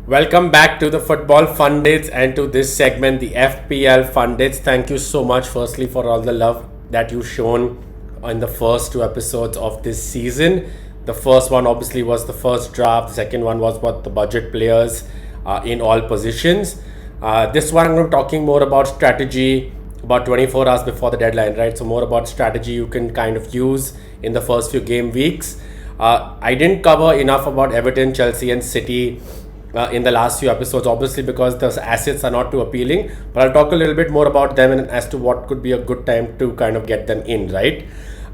Welcome back to the Football Fundits and to this segment, the FPL Fundits. Thank you so much, firstly, for all the love that you've shown in the first two episodes of this season. The first one, obviously, was the first draft. The second one was what the budget players in all positions. This one, I'm going to be talking more about strategy about 24 hours before the deadline, right? So, more about strategy you can kind of use in the first few game weeks. I didn't cover enough about Everton, Chelsea, and City in the last few episodes, obviously because the assets are not too appealing. But I'll talk a little bit more about them and as to what could be a good time to kind of get them in, right?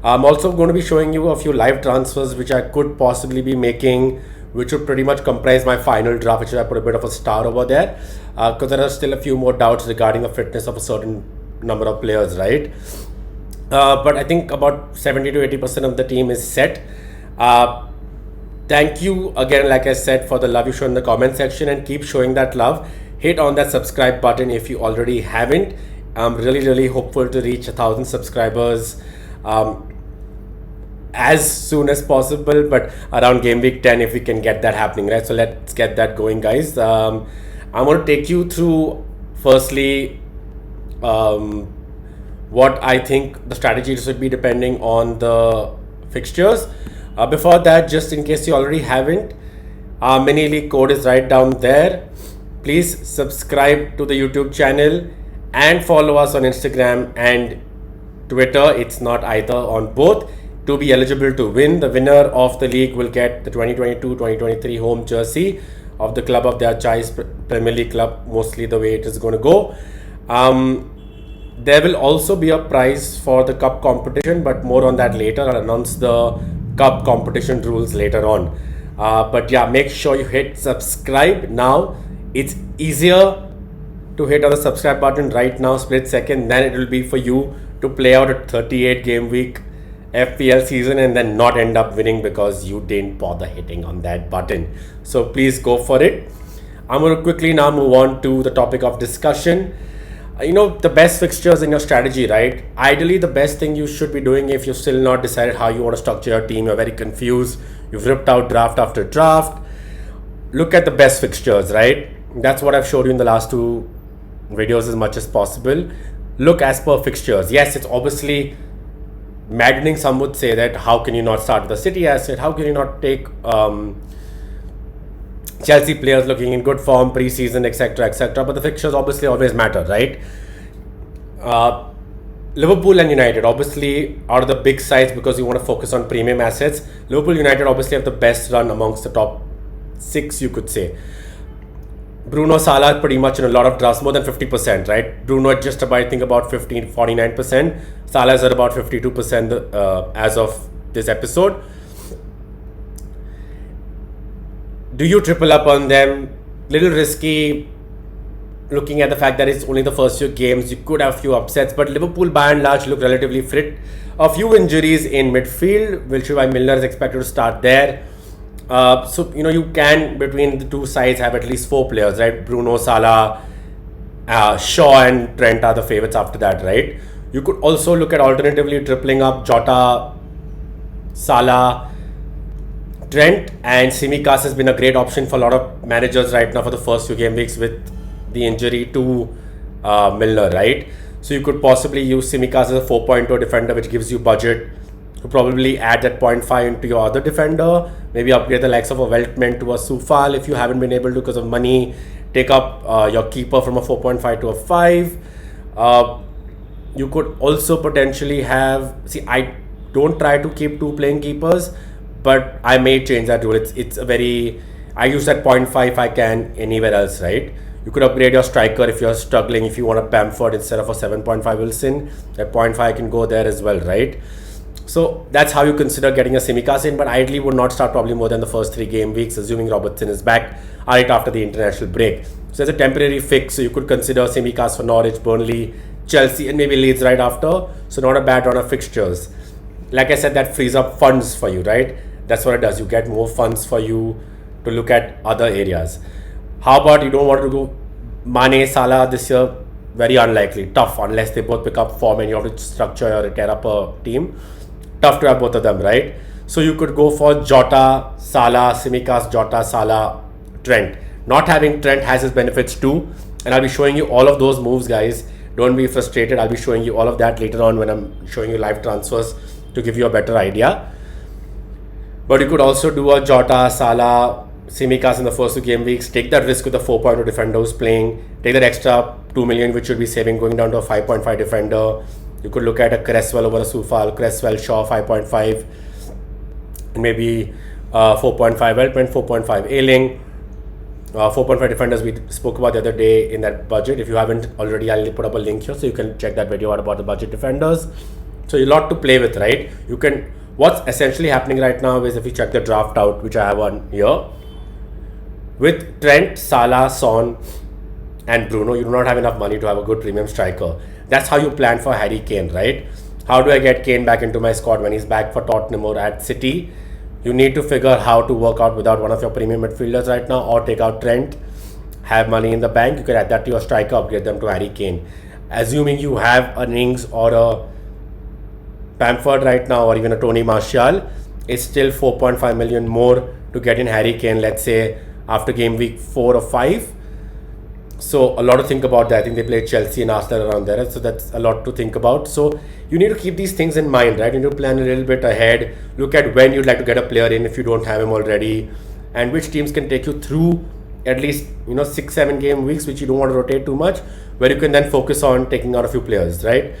I'm also going to be showing you a few live transfers which I could possibly be making, which would pretty much comprise my final draft, which I put a bit of a star over there, because there are still a few more doubts regarding the fitness of a certain number of players, right? But I think about 70 to 80% of the team is set. Thank you again, like I said, for the love you show in the comment section, and keep showing that love. Hit on that subscribe button if you already haven't. I'm really hopeful to reach 1,000 subscribers as soon as possible, but around game week 10 if we can get that happening, right? So let's get that going, guys. I'm going to take you through firstly what I think the strategy should be depending on the fixtures. Before that, just in case you already haven't, our mini league code is right down there. Please subscribe to the YouTube channel and follow us on Instagram and Twitter. It's not either, on both, to be eligible to win. The winner of the league will get the 2022-2023 home jersey of the club of their choice, Premier League club, mostly the way it is going to go. There will also be a prize for the cup competition, but more on that later. I'll announce the cup competition rules later on. But yeah, make sure you hit subscribe now. It's easier to hit on the subscribe button right now, split second, than it will be for you to play out a 38 game week FPL season and then not end up winning because you didn't bother hitting on that button. So please go for it. I'm going to quickly now move on to the topic of discussion. The best fixtures in your strategy, right? Ideally, the best thing you should be doing, if you've still not decided how you want to structure your team, you're very confused, you've ripped out draft after draft, look at the best fixtures, right? That's what I've showed you in the last two videos as much as possible. Look as per fixtures. Yes, it's obviously maddening. Some would say that how can you not start with a City asset? How can you not take Chelsea players looking in good form, pre-season, etc. But the fixtures obviously always matter, right? Liverpool and United obviously are the big sides because you want to focus on premium assets. Liverpool United obviously have the best run amongst the top 6, you could say. Bruno, Salah pretty much in a lot of drafts, more than 50%, right? Bruno at just about, I think, about 49%. Salah is at about 52% as of this episode. Do you triple up on them? Little risky, looking at the fact that it's only the first few games. You could have a few upsets, but Liverpool by and large look relatively fit. A few injuries in midfield, which is why Milner is expected to start there. So you can, between the two sides, have at least 4 players, right? Bruno, Salah, Shaw and Trent are the favourites after that, right? You could also look at alternatively tripling up Jota, Salah, Trent, and Tsimikas has been a great option for a lot of managers right now for the first few game weeks with the injury to Milner, right? So you could possibly use Tsimikas as a 4.2 defender, which gives you budget to probably add that 0.5 into your other defender. Maybe upgrade the likes of a Veltman to a Soufal if you haven't been able to because of money. Take up your keeper from a 4.5 to a 5. You could also potentially have... See, I don't try to keep 2 playing keepers, but I may change that rule. It's a very... I use that 0.5 if I can anywhere else, right? You could upgrade your striker if you're struggling. If you want a Bamford instead of a 7.5 Wilson, that 0.5 can go there as well, right? So that's how you consider getting a Tsimikas in, but ideally would not start probably more than the first 3 game weeks, assuming Robertson is back right after the international break. So it's a temporary fix, so you could consider Tsimikas for Norwich, Burnley, Chelsea and maybe Leeds right after. So not a bad run of fixtures. Like I said, that frees up funds for you, right? That's what it does. You get more funds for you to look at other areas. How about you don't want to go Mane, Salah this year? Very unlikely. Tough, unless they both pick up form and you have to structure or tear up a team. Tough to have both of them, right? So you could go for Jota, Salah, Tsimikas, Jota, Salah, Trent. Not having Trent has its benefits too, and I'll be showing you all of those moves, guys. Don't be frustrated. I'll be showing you all of that later on when I'm showing you live transfers to give you a better idea. But you could also do a Jota, Salah, Tsimikas in the first 2 game weeks. Take that risk with the 4.0 defender who's playing. Take that extra 2 million which you'll be saving going down to a 5.5 defender. You could look at a Cresswell over a Soufal, Cresswell, Shaw 5.5, maybe 4.5 Weltman, 4.5 Ailing. 4.5 defenders we spoke about the other day in that budget. If you haven't already, I'll put up a link here so you can check that video out about the budget defenders. So a lot to play with, right? You can. What's essentially happening right now is if you check the draft out, which I have on here, with Trent, Salah, Son, and Bruno, you do not have enough money to have a good premium striker. That's how you plan for Harry Kane, right? How do I get Kane back into my squad when he's back for Tottenham or at City? You need to figure how to work out without one of your premium midfielders right now, or take out Trent, have money in the bank. You can add that to your striker, upgrade them to Harry Kane. Assuming you have an Ings or a Bamford right now, or even a Tony Martial, it's still 4.5 million more to get in Harry Kane, let's say after game week 4 or 5. So a lot to think about that. I think they play Chelsea and Arsenal around there, so that's a lot to think about. So you need to keep these things in mind, right? You need to plan a little bit ahead. Look at when you'd like to get a player in if you don't have him already, and which teams can take you through at least 6-7 game weeks, which you don't want to rotate too much, where you can then focus on taking out a few players, right?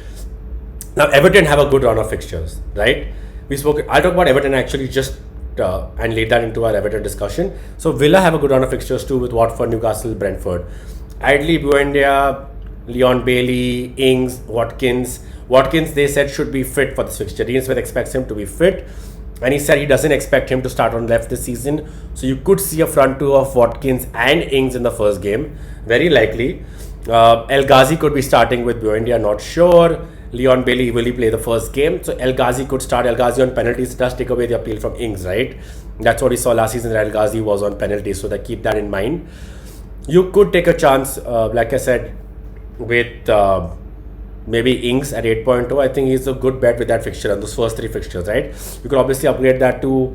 Now Everton have a good run of fixtures, right? I'll talk about Everton actually just and lead that into our Everton discussion. So Villa have a good run of fixtures too with Watford, Newcastle, Brentford. Idly, Buendia, Leon Bailey, Ings, Watkins. Watkins, they said, should be fit for this fixture. Dean Smith expects him to be fit, and he said he doesn't expect him to start on left this season. So you could see a front two of Watkins and Ings in the first game, very likely. El Ghazi could be starting with Buendia, not sure. Leon Bailey, will he play the first game? So El Ghazi could start. El Ghazi on penalties does take away the appeal from Ings, right? That's what we saw last season, that El Ghazi was on penalties, so that keep that in mind. You could take a chance, like I said, with maybe Ings at 8.2. I think he's a good bet with that fixture and those first 3 fixtures, right? You could obviously upgrade that to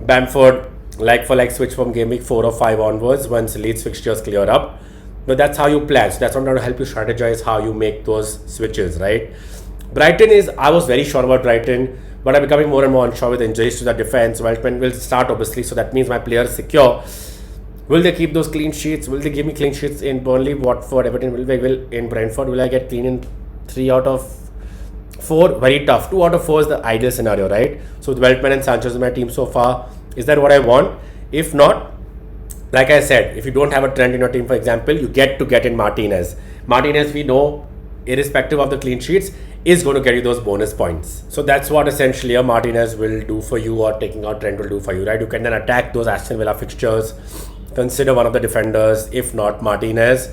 Bamford, like for like switch from game week 4 or 5 onwards once Leeds fixtures clear up. But that's how you plan. So that's what I'm trying to help you strategize how you make those switches, right? Brighton I was very sure about Brighton, but I'm becoming more and more unsure with injuries to the defense. Weltman will start, obviously, so that means my player is secure. Will they keep those clean sheets? Will they give me clean sheets in Burnley, Watford, Everton? Will in Brentford? Will I get clean in 3 out of 4? Very tough. 2 out of 4 is the ideal scenario, right? So with Weltman and Sanchez in my team so far, is that what I want? If not, like I said, if you don't have a Trent in your team, for example, you get in Martinez. Martinez, we know, irrespective of the clean sheets, is going to get you those bonus points. So that's what essentially a Martinez will do for you, or taking out Trent will do for you, right? You can then attack those Aston Villa fixtures, consider one of the defenders, if not Martinez.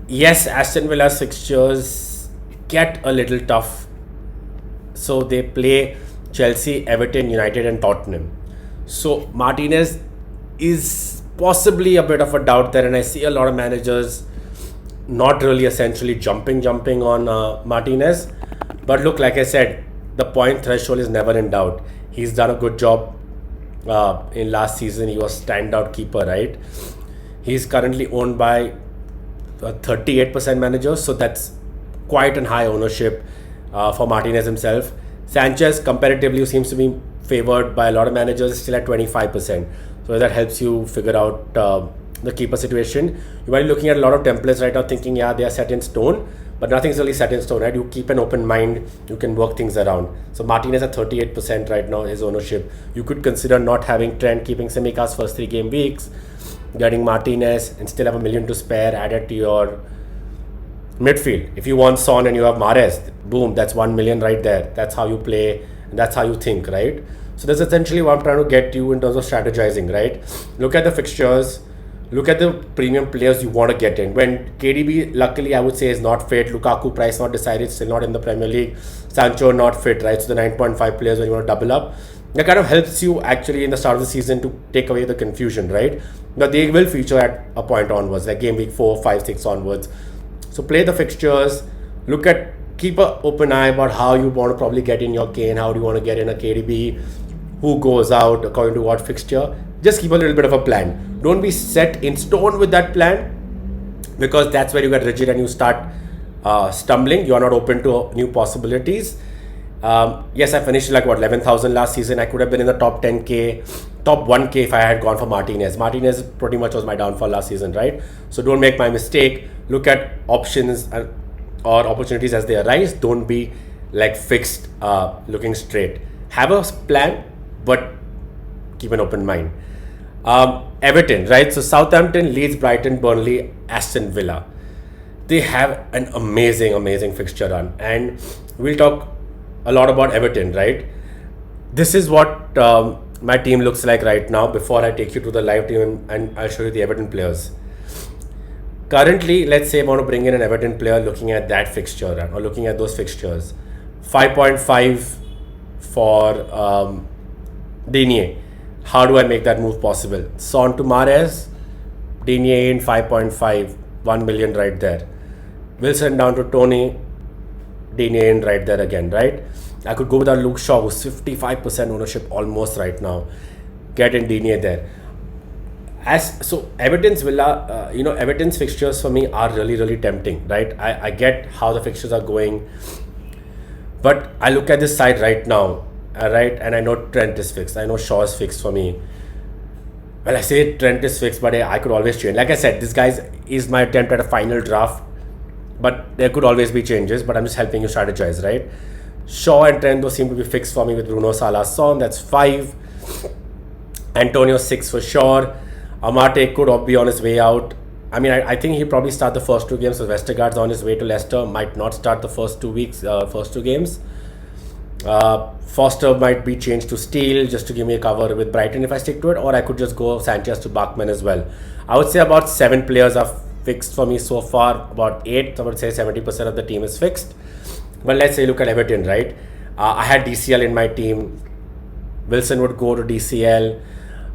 Yes, Aston Villa's fixtures get a little tough. So they play Chelsea, Everton, United and Tottenham. So Martinez is possibly a bit of a doubt there, and I see a lot of managers not really essentially jumping on Martinez. But look, like I said, the point threshold is never in doubt. He's done a good job in last season. He was standout keeper, right? He's currently owned by 38% managers, so that's quite a high ownership for Martinez himself. Sanchez comparatively seems to be favored by a lot of managers, still at 25%. So that helps you figure out the keeper situation. You might be looking at a lot of templates right now thinking, yeah, they are set in stone, but nothing's really set in stone, right? You keep an open mind, you can work things around. So Martinez at 38% right now, his ownership. You could consider not having Trent, keeping Tsimikas first 3 game weeks, getting Martinez and still have $1 million to spare added to your midfield. If you want Son and you have Mahrez, boom, that's 1 million right there. That's how you play and that's how you think, right? So that's essentially what I'm trying to get you in terms of strategizing, right? Look at the fixtures, look at the premium players you want to get in. When KDB, luckily I would say, is not fit, Lukaku price not decided, still not in the Premier League, Sancho not fit, right? So the 9.5 players when you want to double up, that kind of helps you actually in the start of the season to take away the confusion, right? But they will feature at a point onwards, like game week 4, 5, 6 onwards. So play the fixtures, keep an open eye about how you want to probably get in your Kane, how do you want to get in a KDB, who goes out according to what fixture. just keep a little bit of a plan. Don't be set in stone with that plan, because that's where you get rigid and you start stumbling. You are not open to new possibilities. Yes, I finished like 11,000 last season. I could have been in the top 10k, top 1k if I had gone for Martinez. Martinez pretty much was my downfall last season, right? So don't make my mistake. Look at options or opportunities as they arise. Don't be like fixed, looking straight. Have a plan, but keep an open mind. Everton, right? So Southampton, Leeds, Brighton, Burnley, Aston Villa. They have an amazing fixture run, and we'll talk a lot about Everton, right? This is what my team looks like right now before I take you to the live team and I'll show you the Everton players. Currently, let's say I want to bring in an Everton player looking at that fixture run or looking at those fixtures. 5.5 for Digne. How do I make that move possible? Son to Mahrez, Digne in 5.5, 1 million right there. Wilson down to Tony, Digne in right there again, right? I could go with our Luke Shaw, who's 55% ownership almost right now. Get in Digne there. So Everton's Villa, Everton's fixtures for me are really tempting, right? I get how the fixtures are going, but I look at this side right now, right? And I know Trent is fixed. I know Shaw is fixed for me. Well, I say Trent is fixed, but I could always change. Like I said, this guy is my attempt at a final draft, but there could always be changes, but I'm just helping you strategize, right? Shaw and Trent seem to be fixed for me with Bruno, Salah, Son. That's 5. Antonio 6 for sure. Amate could be on his way out. I mean, I think he'll probably start the first 2 games. So Vestergaard's on his way to Leicester. Might not start the first 2 games. Foster might be changed to Steele just to give me a cover with Brighton if I stick to it. Or I could just go Sanchez to Bachmann as well. I would say about 7 players are fixed for me so far. About 8, I would say 70% of the team is fixed. But let's say look at Everton, right? I had DCL in my team. Wilson would go to DCL.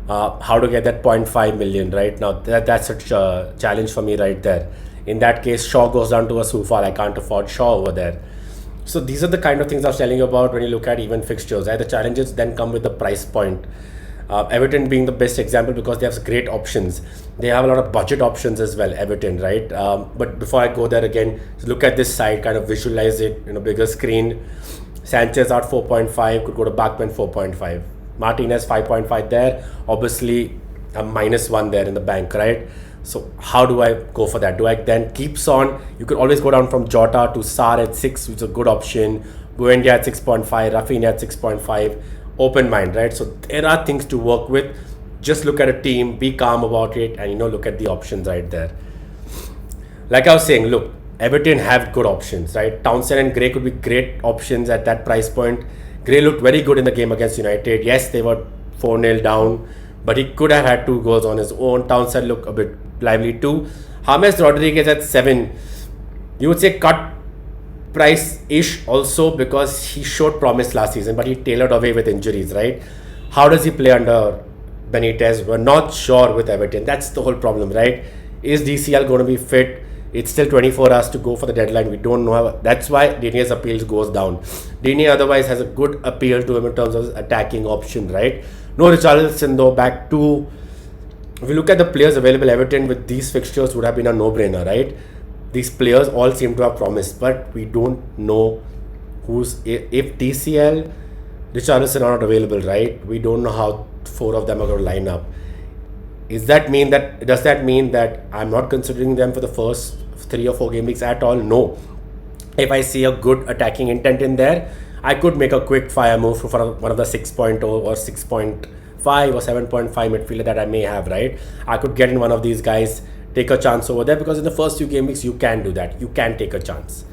How to get that 0.5 million, right? Now that's a challenge for me right there. In that case, Shaw goes down to a Soufal. I can't afford Shaw over there. So these are the kind of things I was telling you about when you look at even fixtures, right? The challenges then come with the price point. Everton being the best example because they have great options. They have a lot of budget options as well, Everton, right? But before I go there again, look at this side, kind of visualize it in a bigger screen. Sanchez out 4.5, could go to Bachmann 4.5. Martinez 5.5 there. Obviously, a -1 there in the bank, right? So how do I go for that? Do I then keep Son? You could always go down from Jota to Sarr at 6, which is a good option. Buendia at 6.5, Rafinha at 6.5. Open mind, right? So there are things to work with. Just look at a team, be calm about it, and look at the options right there. Like I was saying, look, Everton have good options, right? Townsend and Gray could be great options at that price point. Gray looked very good in the game against United. Yes, they were 4-0 down, but he could have had 2 goals on his own. Townsend looked a bit lively too. James Rodriguez at 7. You would say cut price-ish also because he showed promise last season, but he tailored away with injuries, right? How does he play under Benitez? We're not sure with Everton. That's the whole problem, right? Is DCL going to be fit? It's still 24 hours to go for the deadline. We don't know. That's why Digne's appeals goes down. Digne otherwise has a good appeal to him in terms of attacking option, right? No Richarlison though, back to... If you look at the players available, Everton with these fixtures would have been a no-brainer, right? These players all seem to have promise, but we don't know if DCL, Richarlison are not available, right? We don't know how 4 of them are going to line up. Does that mean that I'm not considering them for the first 3 or 4 game weeks at all? No. If I see a good attacking intent in there, I could make a quick fire move for one of the 6.0 or 6.5 or 7.5 midfielder that I may have, right? I could get in one of these guys, take a chance over there, because in the first few game weeks you can do that. You can take a chance.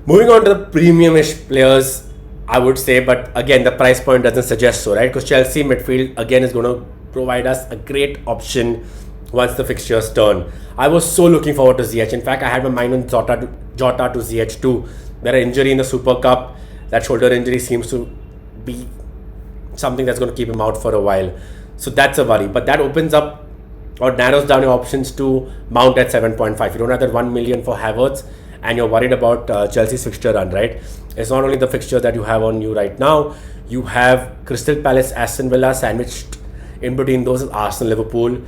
Moving on to the premium-ish players, I would say, but again the price point doesn't suggest so, right? Because Chelsea midfield again is going to provide us a great option once the fixtures turn. I was so looking forward to Ziyech. In fact, I had my mind on Jota to Ziyech too. There are injury in the Super Cup. That shoulder injury seems to be something that's going to keep him out for a while. So that's a worry. But that opens up or narrows down your options to Mount at 7.5. You don't have that 1 million for Havertz and you're worried about Chelsea's fixture run, right? It's not only the fixture that you have on you right now. You have Crystal Palace, Aston Villa sandwiched In between those is Arsenal, Liverpool,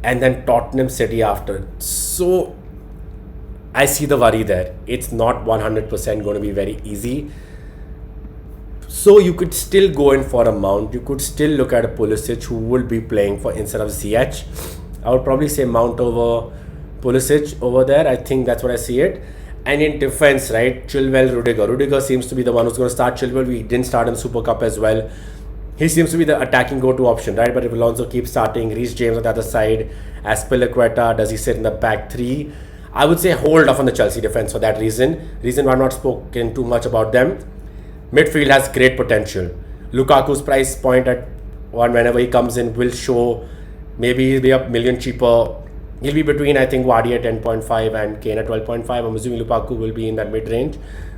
and then Tottenham, City after. So I see the worry there. It's not 100% going to be very easy. So you could still go in for a Mount. You could still look at a Pulisic who will be playing for instead of Ziyech. I would probably say Mount over Pulisic over there. I think that's what I see it. And in defense, right, Chilwell, Rudiger. Rudiger seems to be the one who's going to start. Chilwell, we didn't start in Super Cup as well. He seems to be the attacking go-to option, right? But if Alonso keeps starting, Reece James on the other side, Azpilicueta, does he sit in the back three? I would say hold off on the Chelsea defense for that reason. Reason why I've not spoken too much about them. Midfield has great potential. Lukaku's price point at one whenever he comes in will show. Maybe he'll be a million cheaper. He'll be between, I think, Vardy at 10.5 and Kane at 12.5. I'm assuming Lukaku will be in that mid-range,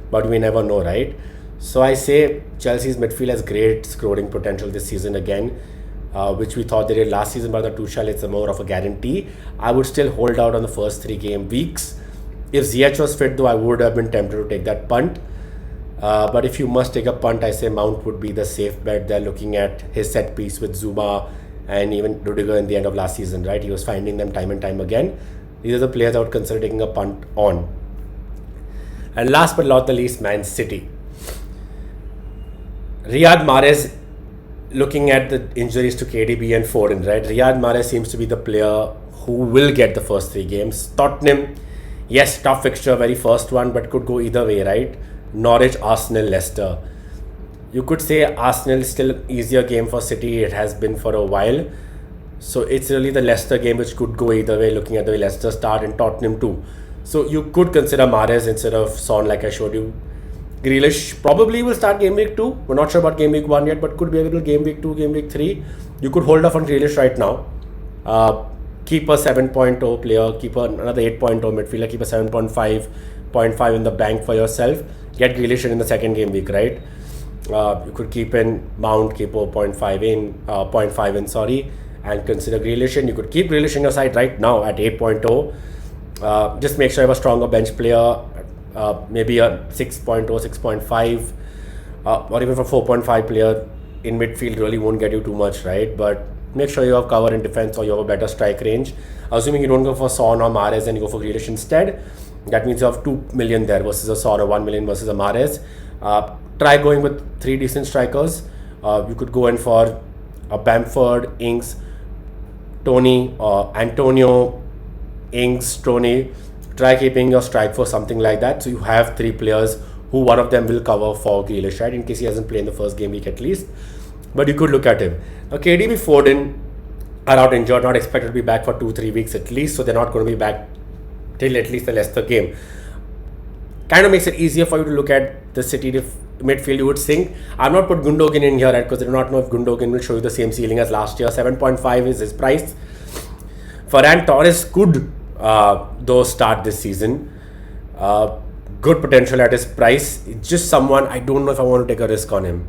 but we never know, right? So I say Chelsea's midfield has great scoring potential this season again, which we thought they did last season, but the Tuchel, it's more of a guarantee. I would still hold out on the first 3 game weeks. If Ziyech was fit, though, I would have been tempted to take that punt. But if you must take a punt, I say Mount would be the safe bet. They're looking at his set piece with Zuma and even Rudiger in the end of last season, right? He was finding them time and time again. These are the players I would consider taking a punt on. And last but not the least, Man City. Riyad Mahrez, looking at the injuries to KDB and Foden, right? Riyad Mahrez seems to be the player who will get the first 3 games. Tottenham, yes, tough fixture, very first one, but could go either way, right? Norwich, Arsenal, Leicester. You could say Arsenal is still an easier game for City. It has been for a while. So it's really the Leicester game which could go either way, looking at the way Leicester start and Tottenham too. So you could consider Mahrez instead of Son, like I showed you. Grealish probably will start game week 2. We're not sure about game week 1 yet, but could be available game week 2, game week 3. You could hold off on Grealish right now. Keep a 7.0 player, keep another 8.0 midfielder, keep a 7.5 in the bank for yourself. Get Grealish in the second game week, right? You could keep in Mount, keep a 0.5 in, sorry, and consider Grealish in. You could keep Grealish in your side right now at 8.0. Just make sure you have a stronger bench player, maybe a 6.0, 6.5, or even for 4.5 player in midfield really won't get you too much, right? But make sure you have cover in defense or you have a better strike range. Assuming you don't go for Son or Mahrez and you go for Grealish instead, that means you have 2 million there versus a Son, or 1 million versus a Mahrez. Try going with 3 decent strikers. You could go in for a Bamford, Ings, Tony, Antonio, Ings, Tony. Try keeping your strike for something like that. So you have 3 players who one of them will cover for Grealish, right? In case he hasn't played in the first game week at least. But you could look at him. Now KDB, Foden are out injured, not expected to be back for 2-3 weeks at least. So they're not going to be back till at least the Leicester game. Kind of makes it easier for you to look at the City midfield, you would think. I've not put Gundogan in here, right? Because I do not know if Gundogan will show you the same ceiling as last year. 7.5 is his price. Ferran Torres could though start this season. Good potential at his price. It's just someone I don't know if I want to take a risk on him.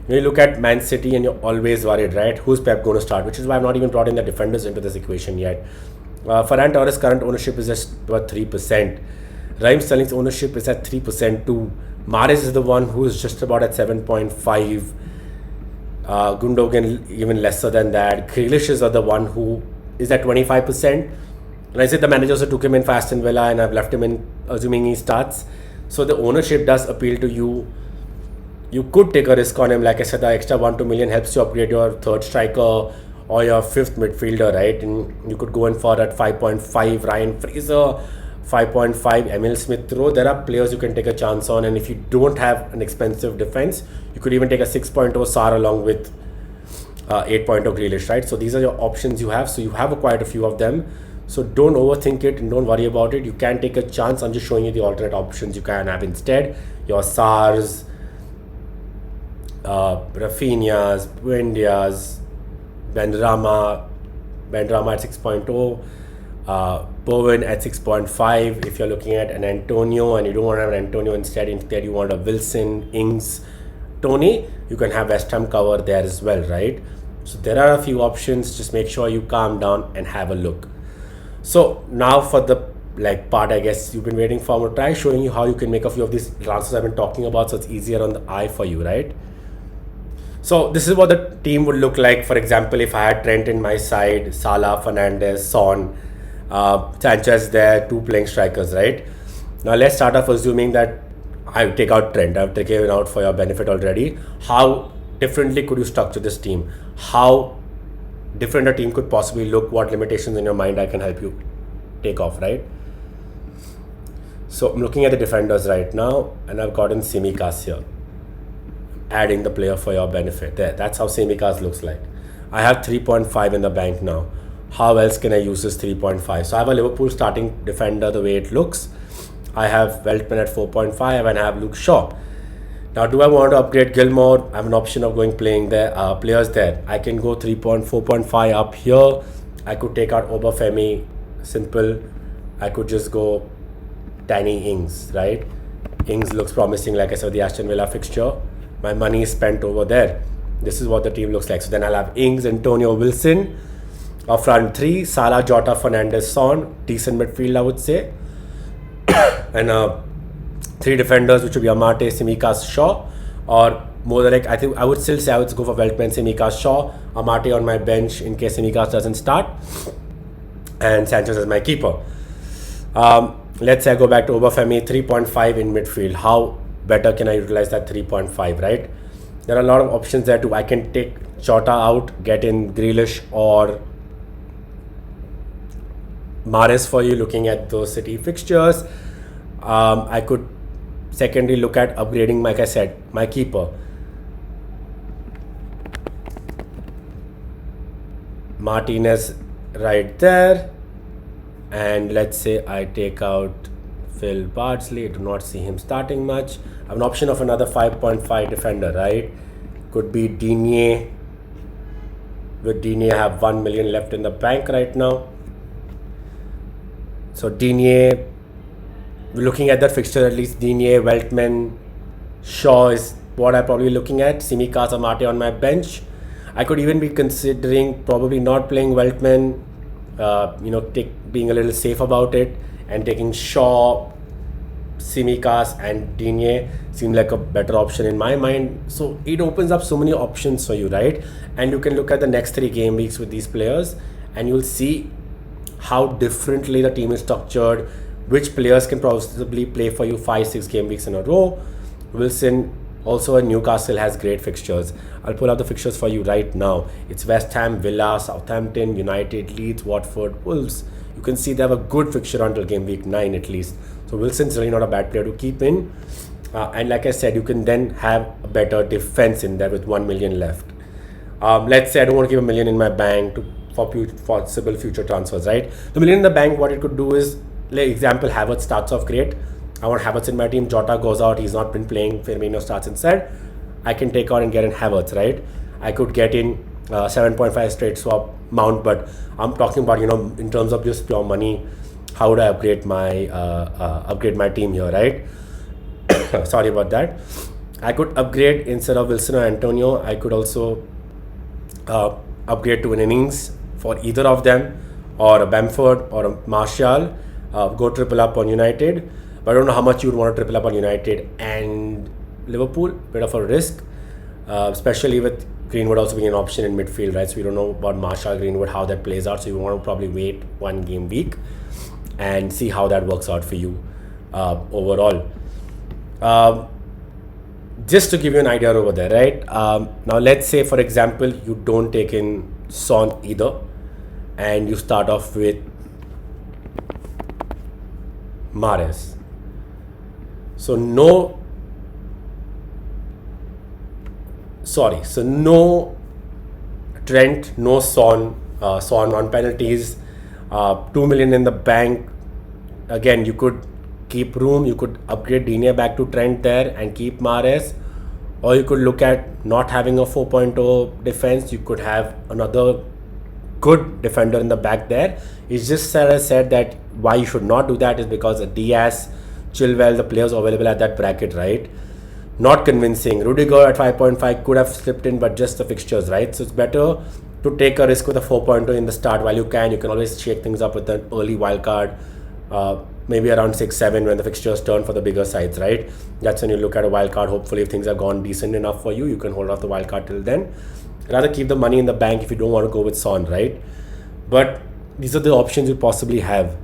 You look at Man City and you're always worried, right? Who's Pep going to start? Which is why I've not even brought in the defenders into this equation yet. Ferran Torres' current ownership is just about 3%. Raheem Sterling's ownership is at 3% too. Mahrez is the one who is just about at 7.5. Gundogan even lesser than that. Grealish is the one who is at 25%. And I said the manager also took him in for Aston Villa and I've left him in assuming he starts. So the ownership does appeal to you. You could take a risk on him. Like I said, the extra 1-2 million helps you upgrade your third striker or your fifth midfielder, right? And you could go in for at 5.5 Ryan Fraser, 5.5 Emil Smith Rowe. There are players you can take a chance on, and if you don't have an expensive defense, you could even take a 6.0 Sarr along with 8.0 Grealish, right? So these are your options you have. So you have quite a few of them. So don't overthink it and don't worry about it. You can take a chance. I'm just showing you the alternate options you can have instead. Your Sarrs, Rafinhas, Buendias, Benrahma at 6.0, Bowen at 6.5. If you're looking at an Antonio and you don't want to have an Antonio instead you want a Wilson, Ings, Tony, you can have West Ham cover there as well, right? So there are a few options. Just make sure you calm down and have a look. So now for the part I guess you've been waiting for, I'm going to try showing you how you can make a few of these transfers I've been talking about so it's easier on the eye for you, right? So this is what the team would look like. For example, if I had Trent in my side, Salah, Fernandes, Son, Sanchez there, two playing strikers, right? Now let's start off assuming that I take out Trent. I've taken him out for your benefit already. How differently could you structure this team? How different a team could possibly look? What limitations in your mind I can help you take off, right? So I'm looking at the defenders right now, and I've gotten Tsimikas here, adding the player for your benefit. There, that's how Tsimikas looks like. I have 3.5 in the bank now. How else can I use this 3.5? So I have a Liverpool starting defender the way it looks. I have Veltman at 4.5 and I have Luke Shaw. Now, do I want to upgrade Gilmore? I have an option of going playing there, players there. I can go 4.5 up here. I could take out Obafemi, simple. I could just go Danny Ings, right? Ings looks promising, like I said, the Aston Villa fixture. My money is spent over there. This is what the team looks like. So then I'll have Ings, Antonio, Wilson. Our front three, Salah, Jota, Fernandes, Son. Decent midfield, I would say. And three defenders, which would be Amate, Tsimikas, Shaw. Or more like, I think I would still say I would go for Veltman, Tsimikas, Shaw. Amate on my bench in case Tsimikas doesn't start. And Sanchez as my keeper. Let's say I go back to Obafemi, 3.5 in midfield. How better can I utilize that 3.5, right? There are a lot of options there too. I can take Jota out, get in Grealish or Mahrez for you, looking at those City fixtures. I could secondly look at upgrading, like I said, my keeper. Martinez right there. And let's say I take out Phil Bardsley. I do not see him starting much. I have an option of another 5.5 defender, right? Could be Digne. With Digne, I have 1 million left in the bank right now. So Digne, looking at that fixture, at least Digne, Veltman, Shaw is what I'm probably looking at. Tsimikas, Amate on my bench. I could even be considering probably not playing Veltman, being a little safe about it, and taking Shaw, Tsimikas and Digne seem like a better option in my mind. So it opens up so many options for you, right? And you can look at the next 3 game weeks with these players and you'll see how differently the team is structured, which players can possibly play for you 5-6 game weeks in a row. Wilson, also a Newcastle, has great fixtures. I'll pull out the fixtures for you right now. It's West Ham, Villa, Southampton, United, Leeds, Watford, Wolves. You can see they have a good fixture until game week 9 at least. So Wilson's really not a bad player to keep in. And like I said, you can then have a better defense in there with 1 million left. Let's say I don't want to keep 1 million in my bank for possible future transfers, right? The million in the bank, what it could do is, like example, Havertz starts off great. I want Havertz in my team. Jota goes out. He's not been playing. Firmino starts instead. I can take out and get in Havertz, right? I could get in 7.5 straight swap Mount, but I'm talking about, in terms of just pure money, how would I upgrade my team here, right? Sorry about that. I could upgrade instead of Wilson or Antonio. I could also upgrade to an innings for either of them, or a Bamford or a Martial. Go triple up on United. But I don't know how much you would want to triple up on United and Liverpool. Bit of a risk, especially with Greenwood also being an option in midfield, right? So we don't know about Martial, Greenwood, how that plays out. So you want to probably wait 1 game week and see how that works out for you overall. Just to give you an idea over there, right? Now let's say, for example, you don't take in Son either, and you start off with Mahrez. So no Trent, no Son on penalties, 2 million in the bank. Again, you could keep room, you could upgrade Digne back to Trent there and keep Mahrez, or you could look at not having a 4.0 defense. You could have another good defender in the back there. It's just that I said that why you should not do that is because Diaz, Chilwell, the players available at that bracket, right? Not convincing. Rudiger at 5.5 could have slipped in, but just the fixtures, right? So it's better to take a risk with a 4.0 in the start while you can. You can always shake things up with an early wild card maybe around 6-7 when the fixtures turn for the bigger sides, right? That's when you look at a wild card. Hopefully, if things have gone decent enough for you, you can hold off the wild card till then. Rather keep the money in the bank if you don't want to go with Son, right? But these are the options you possibly have.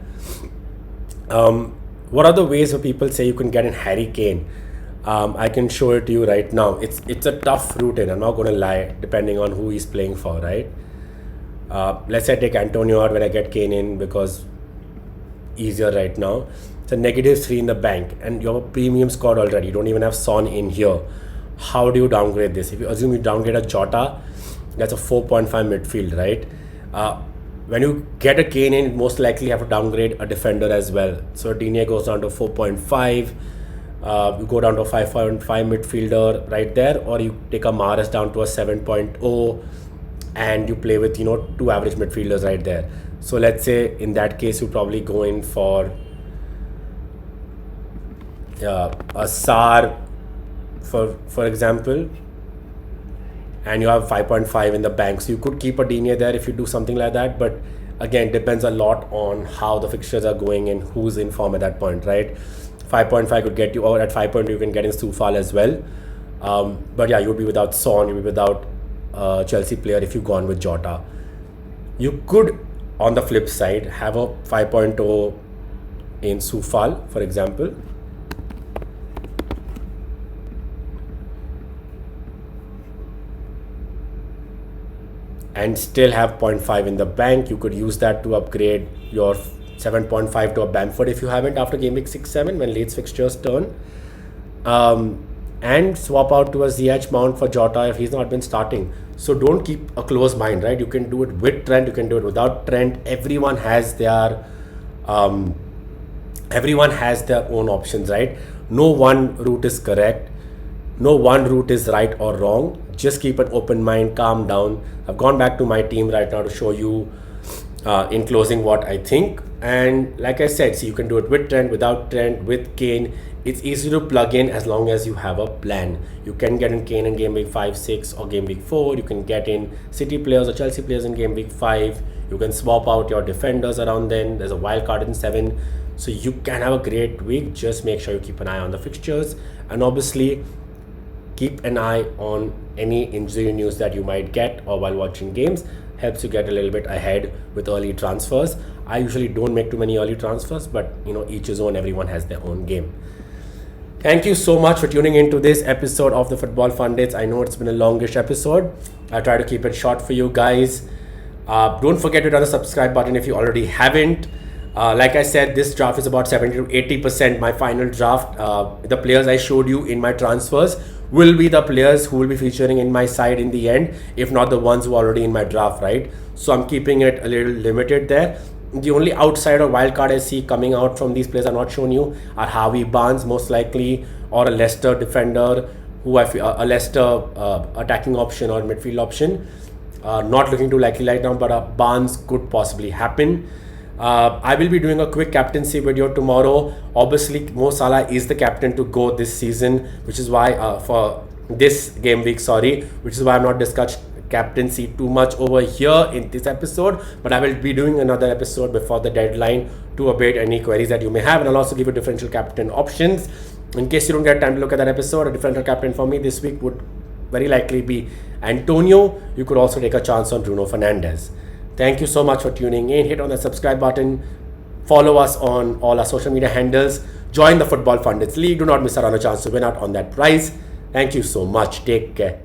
What are the ways where people say you can get in Harry Kane? I can show it to you right now. It's a tough route in, I'm not going to lie, depending on who he's playing for, right? Let's say I take Antonio out when I get Kane in because easier right now. It's a -3 in the bank and you have a premium squad already. You don't even have Son in here. How do you downgrade this? If you assume you downgrade a Jota, that's a 4.5 midfield, right? When you get a Kane in, most likely have to downgrade a defender as well. So Digne goes down to 4.5. You go down to a 5.5 midfielder right there, or you take a Mahrez down to a 7.0 and you play with, 2 average midfielders right there. So let's say in that case, you probably go in for a Sar, for example, and you have 5.5 in the bank. So you could keep a Digne there if you do something like that. But again, depends a lot on how the fixtures are going and who's in form at that point, right? 5.5 could get you, or at 5.2 you can get in Soufal as well. But yeah, you would be without Son, you would be without Chelsea player if you gone with Jota. You could, on the flip side, have a 5.0 in Soufal, for example. And still have 0.5 in the bank. You could use that to upgrade your 7.5 to a Bamford if you haven't after game week 6-7 when Leeds fixtures turn. And swap out to a Ziyech Mount for Jota if he's not been starting. So don't keep a close mind, right? You can do it with Trent, you can do it without Trent. Everyone has their own options, right? No one route is correct. No one route is right or wrong. Just keep an open mind, calm down. I've gone back to my team right now to show you in closing what I think. And like I said, see, you can do it with Trent, without Trent, with Kane. It's easy to plug in as long as you have a plan. You can get in Kane in game week 5, 6 or game week 4. You can get in City players or Chelsea players in game week 5. You can swap out your defenders around then. There's a wild card in 7. So you can have a great week. Just make sure you keep an eye on the fixtures. And obviously, keep an eye on any injury news that you might get or while watching games. Helps you get a little bit ahead with early transfers. I usually don't make too many early transfers, but each his own, everyone has their own game. Thank you so much for tuning into this episode of the Football Pundits. I know it's been a longish episode. I try to keep it short for you guys. Don't forget to hit the subscribe button if you already haven't. Like I said, this draft is about 70 to 80% my final draft. The players I showed you in my transfers will be the players who will be featuring in my side in the end, if not the ones who are already in my draft, right? So I'm keeping it a little limited there. The only outside or wild card I see coming out from these players I've not shown you are Harvey Barnes, most likely, or a Leicester defender, who I feel a Leicester attacking option or midfield option. Not looking too likely right now, but Barnes could possibly happen. I will be doing a quick captaincy video tomorrow. Obviously, Mo Salah is the captain to go this season, which is why for this game week, which is why I'm not discussed captaincy too much over here in this episode. But I will be doing another episode before the deadline to abate any queries that you may have, and I'll also give you differential captain options. In case you don't get time to look at that episode, a differential captain for me this week would very likely be Antonio. You could also take a chance on Bruno Fernandes. Thank you so much for tuning in. Hit on the subscribe button. Follow us on all our social media handles. Join the Football Pundits League. Do not miss out on a chance to win out on that prize. Thank you so much. Take care.